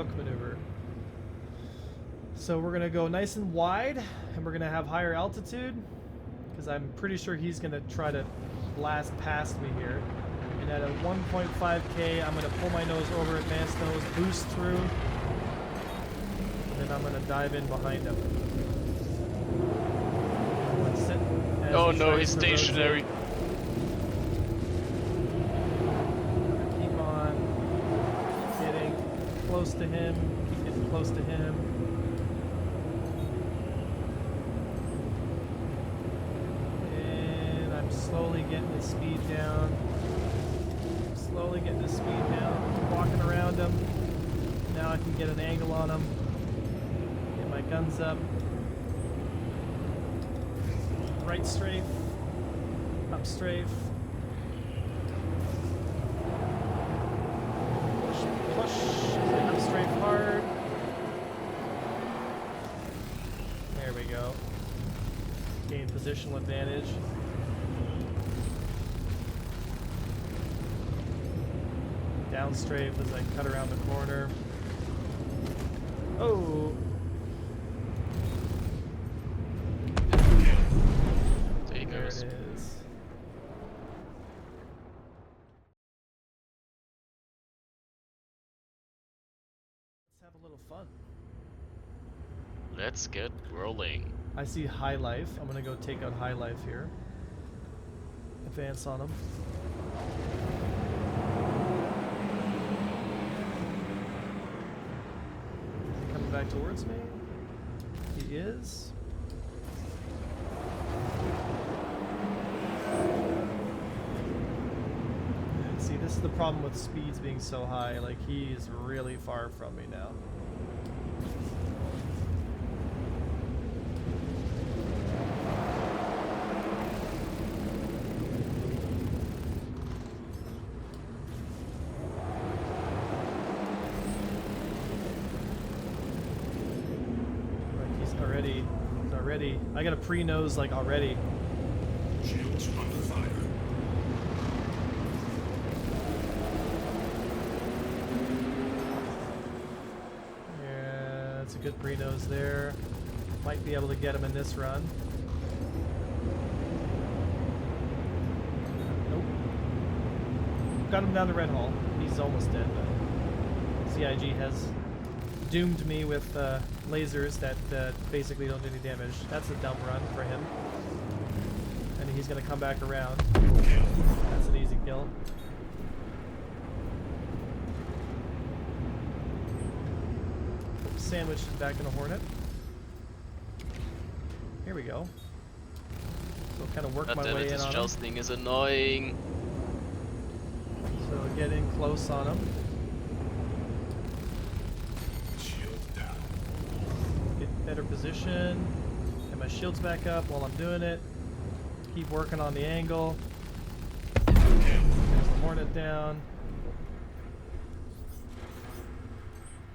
cloak maneuver. So we're gonna go nice and wide, and we're gonna have higher altitude, because I'm pretty sure he's gonna try to blast past me here. And at a 1.5K, I'm gonna pull my nose over, advanced nose, boost through, and then I'm gonna dive in behind him. Oh no, he's stationary. Keep on getting close to him. Keep getting close to him. And I'm slowly getting his speed down. Slowly getting his speed down. Walking around him. Now I can get an angle on him. Get my guns up. Right strafe, up strafe, push, and up strafe hard. There we go. Gain positional advantage. Down strafe as I cut around the corner. Oh! There it is. Let's have a little fun. Let's get rolling. I see high life. I'm gonna go take out high life here. Advance on him. Is he coming back towards me? He is. See, this is the problem with speeds being so high. Like, he is really far from me now. Like, he's already. I got a pre-nose, like, already. Shields under fire. That's a good pre-nose there. Might be able to get him in this run. Nope. Got him down the red hole. He's almost dead, but CIG has doomed me with lasers that basically don't do any damage. That's a dumb run for him. And he's gonna come back around. That's an easy kill. Sandwiched back in a Hornet. Here we go. So kind of work my way in This on him. jousting is annoying. So get in close on him. Shield down. Get better position. Get my shields back up while I'm doing it. Keep working on the angle. There's the Hornet down.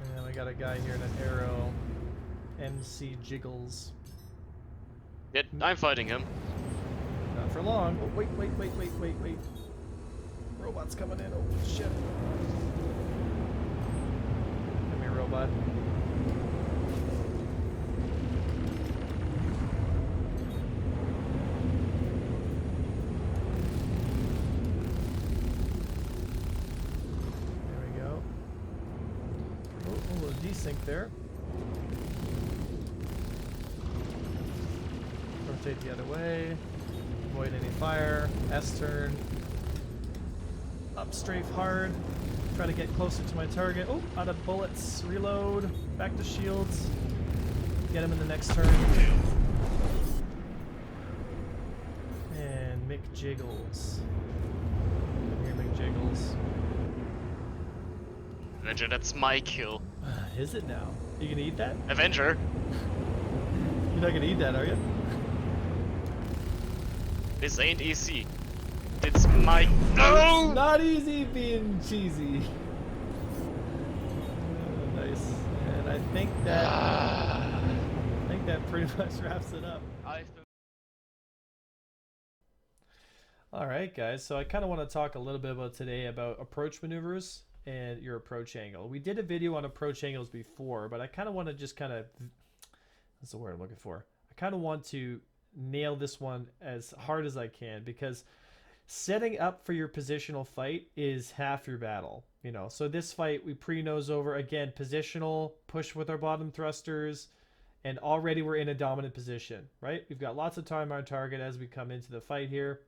And then we got a guy here in an arrow. MC Jiggles. I'm fighting him. Not for long. Oh, wait. Robot's coming in. Oh, shit. Come here, robot. There we go. Oh, a little desync there. Rotate the other way. Avoid any fire. S-turn. Up strafe hard. Try to get closer to my target. Oh, out of bullets. Reload. Back to shields. Get him in the next turn. And Mick Jiggles. Come here, Mick Jiggles. Avenger, that's my kill. Is it now? You gonna eat that? Avenger! You're not gonna eat that, are you? This ain't easy. It's my— No! It's not easy being cheesy. Nice. And I think that pretty much wraps it up. Alright guys, so I kind of want to talk a little bit about today about approach maneuvers and your approach angle. We did a video on approach angles before, but I kind of want to just kind of, that's the word I'm looking for. I kind of want to nail this one as hard as I can, because setting up for your positional fight is half your battle. You know, so this fight we pre-nose over, again, positional, push with our bottom thrusters, and already we're in a dominant position, right? We've got lots of time on target as we come into the fight here.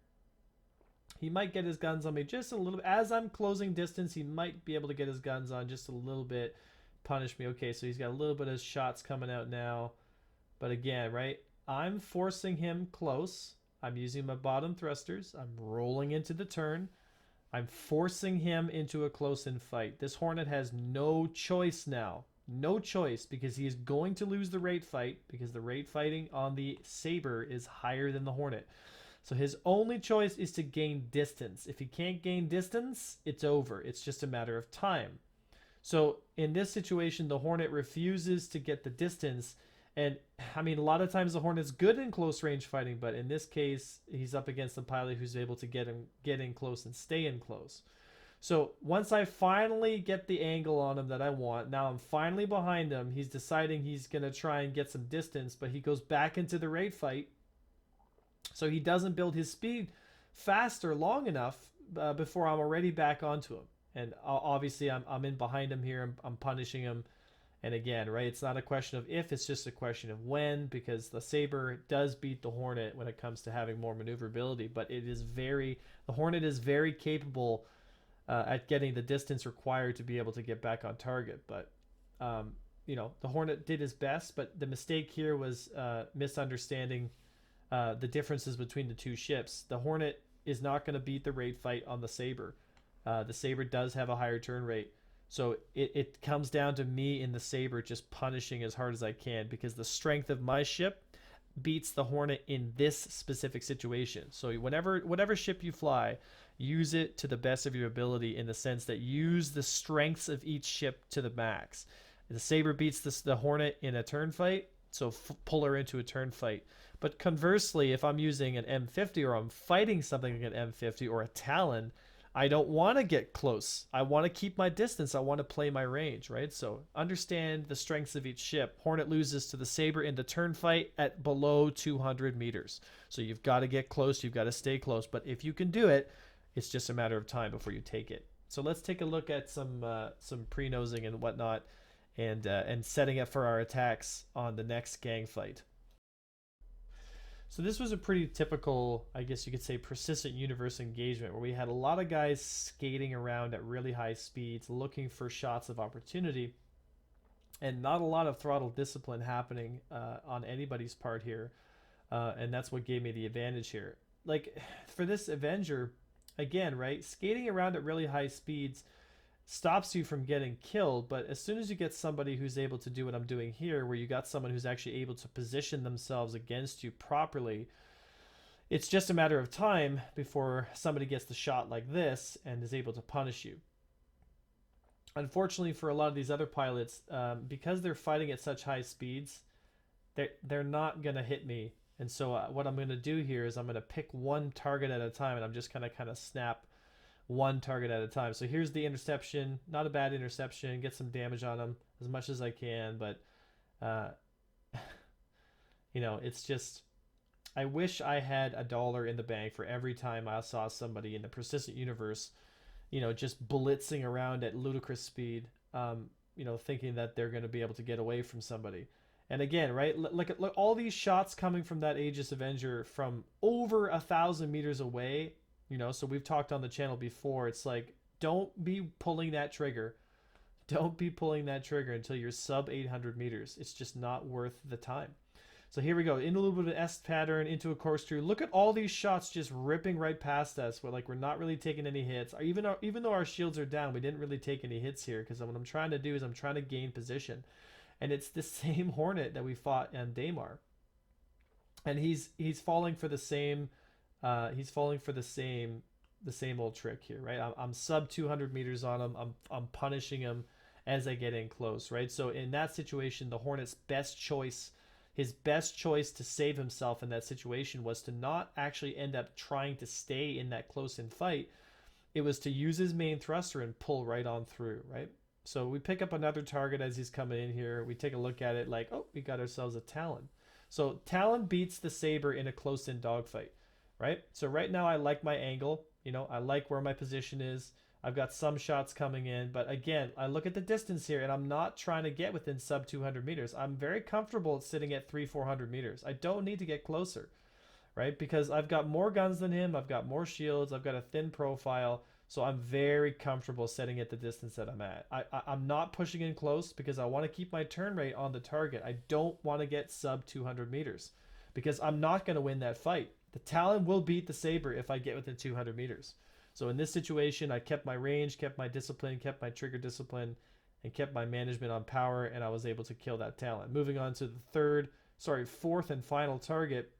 He might get his guns on me just a little bit. As I'm closing distance, he might be able to get his guns on just a little bit, punish me. Okay, so he's got a little bit of shots coming out now. But again, right, I'm forcing him close. I'm using my bottom thrusters. I'm rolling into the turn. I'm forcing him into a close-in fight. This Hornet has no choice now. No choice, because he is going to lose the rate fight, because the rate fighting on the Saber is higher than the Hornet. So his only choice is to gain distance. If he can't gain distance, it's over. It's just a matter of time. So in this situation, the Hornet refuses to get the distance. And I mean, a lot of times the Hornet's good in close range fighting, but in this case, he's up against a pilot who's able to get in close and stay in close. So once I finally get the angle on him that I want, now I'm finally behind him. He's deciding he's going to try and get some distance, but he goes back into the rate fight. So he doesn't build his speed fast or long enough before I'm already back onto him. And obviously I'm in behind him here. I'm punishing him. And again, right, it's not a question of if, it's just a question of when, because the Saber does beat the Hornet when it comes to having more maneuverability. But the Hornet is very capable at getting the distance required to be able to get back on target. But, you know, the Hornet did his best, but the mistake here was misunderstanding the differences between the two ships. The Hornet is not going to beat the rate fight on the Saber. The Saber does have a higher turn rate. So it comes down to me in the Saber just punishing as hard as I can, because the strength of my ship beats the Hornet in this specific situation. So whatever ship you fly, use it to the best of your ability, in the sense that use the strengths of each ship to the max. The Saber beats the Hornet in a turn fight, so pull her into a turn fight. But conversely, if I'm using an M50 or I'm fighting something like an M50 or a Talon, I don't want to get close. I want to keep my distance. I want to play my range, right? So understand the strengths of each ship. Hornet loses to the Saber in the turn fight at below 200 meters. So you've got to get close. You've got to stay close. But if you can do it, it's just a matter of time before you take it. So let's take a look at some pre-nosing and whatnot, and setting up for our attacks on the next gang fight. So this was a pretty typical, I guess you could say, persistent universe engagement, where we had a lot of guys skating around at really high speeds looking for shots of opportunity, and not a lot of throttle discipline happening on anybody's part here, and that's what gave me the advantage here. Like, for this Avenger, again, right, skating around at really high speeds stops you from getting killed, but as soon as you get somebody who's able to do what I'm doing here, where you got someone who's actually able to position themselves against you properly, it's just a matter of time before somebody gets the shot like this and is able to punish you. Unfortunately for a lot of these other pilots, because they're fighting at such high speeds, they're not going to hit me. And so what I'm going to do here is I'm going to pick one target at a time, and I'm just going to kind of snap one target at a time. So here's the interception. Not a bad interception. Get some damage on him as much as I can. But, you know, it's just, I wish I had $1 in the bank for every time I saw somebody in the persistent universe, you know, just blitzing around at ludicrous speed, you know, thinking that they're going to be able to get away from somebody. And again, right, look at all these shots coming from that Aegis Avenger from over 1,000 meters away. You know, so we've talked on the channel before. It's like, don't be pulling that trigger. Don't be pulling that trigger until you're sub 800 meters. It's just not worth the time. So here we go. In a little bit of an S pattern, into a corkscrew. Look at all these shots just ripping right past us. We're not really taking any hits. Even though our shields are down, we didn't really take any hits here, because what I'm trying to do is I'm trying to gain position. And it's the same Hornet that we fought on Daymar. And he's falling for the same... he's falling for the same old trick here, right? I'm sub 200 meters on him. I'm punishing him as I get in close, right? So in that situation, the Hornet's best choice, his best choice to save himself in that situation, was to not actually end up trying to stay in that close-in fight. it was to use his main thruster and pull right on through, right? So we pick up another target as he's coming in here. We take a look at it like, oh, we got ourselves a Talon. So Talon beats the Saber in a close-in dogfight, right? So right now I like my angle. You know, I like where my position is. I've got some shots coming in, but again, I look at the distance here and I'm not trying to get within sub 200 meters. I'm very comfortable sitting at 300-400 meters. I don't need to get closer, right? Because I've got more guns than him. I've got more shields. I've got a thin profile. So I'm very comfortable setting at the distance that I'm at. I'm not pushing in close because I want to keep my turn rate on the target. I don't want to get sub 200 meters because I'm not going to win that fight. The Talon will beat the Saber if I get within 200 meters. So in this situation, I kept my range, kept my discipline, kept my trigger discipline, and kept my management on power, and I was able to kill that Talon. Moving on to the fourth and final target.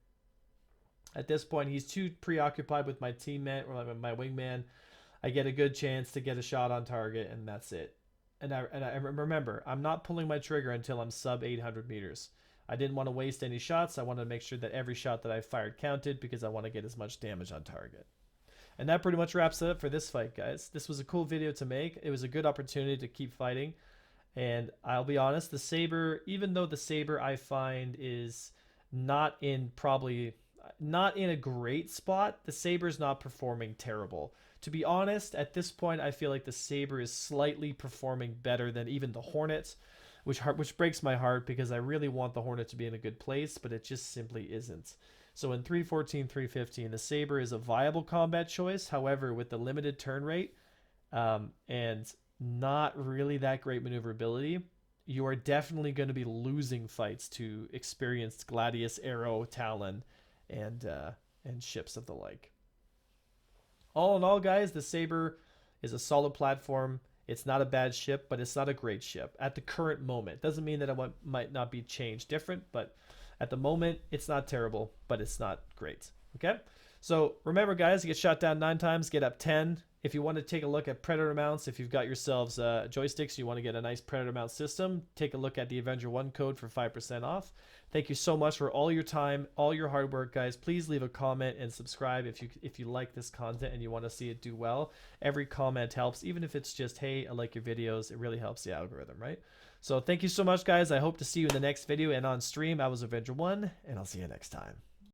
At this point, he's too preoccupied with my teammate or my wingman. I get a good chance to get a shot on target, and that's it. And I remember, I'm not pulling my trigger until I'm sub 800 meters. I didn't want to waste any shots. I wanted to make sure that every shot that I fired counted because I want to get as much damage on target. And that pretty much wraps it up for this fight, guys. This was a cool video to make. It was a good opportunity to keep fighting. And I'll be honest, the Saber, even though the Saber I find is not in a great spot, the Saber's not performing terrible. To be honest, at this point, I feel like the Saber is slightly performing better than even the Hornet, which breaks my heart because I really want the Hornet to be in a good place, but it just simply isn't. So in 314, 315, the Saber is a viable combat choice. However, with the limited turn rate and not really that great maneuverability, you are definitely going to be losing fights to experienced Gladius, Arrow, Talon, and ships of the like. All in all, guys, the Saber is a solid platform. It's not a bad ship, but it's not a great ship at the current moment. Doesn't mean that it might not be changed different, but at the moment, it's not terrible, but it's not great. Okay? So remember, guys, you get shot down 9 times, get up 10. If you want to take a look at Predator mounts, if you've got yourselves joysticks, you want to get a nice Predator mount system, take a look at the Avenger 1 code for 5% off. Thank you so much for all your time, all your hard work, guys. Please leave a comment and subscribe if you like this content and you want to see it do well. Every comment helps, even if it's just, hey, I like your videos. It really helps the algorithm, right? So thank you so much, guys. I hope to see you in the next video and on stream. I was Avenger 1, and I'll see you next time.